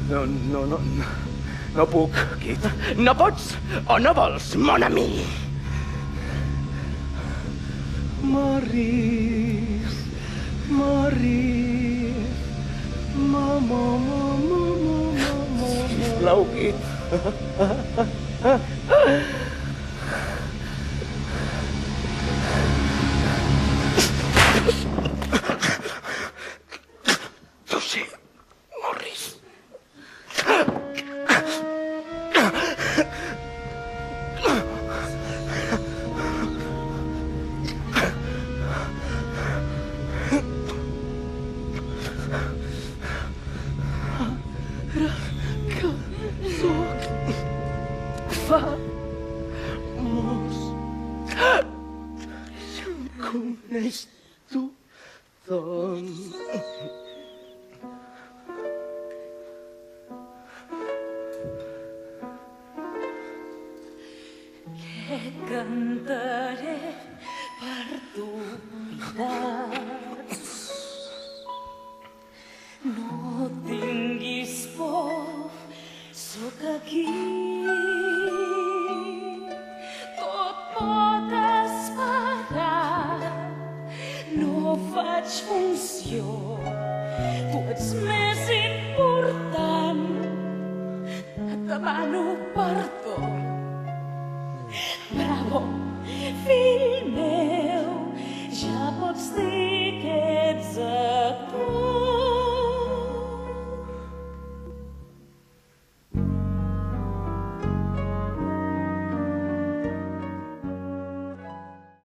No puc, Kit. No pots o no vols, mon ami? Maurice, sisplau, Kit. Ho sé, Morris. Coneix tothom. Que cantaré per tu, veritats. No tinguis por, sóc aquí. Tot pot esperar, no faig funció. Tu ets més important, et demano perdó. Bravo, fill meu.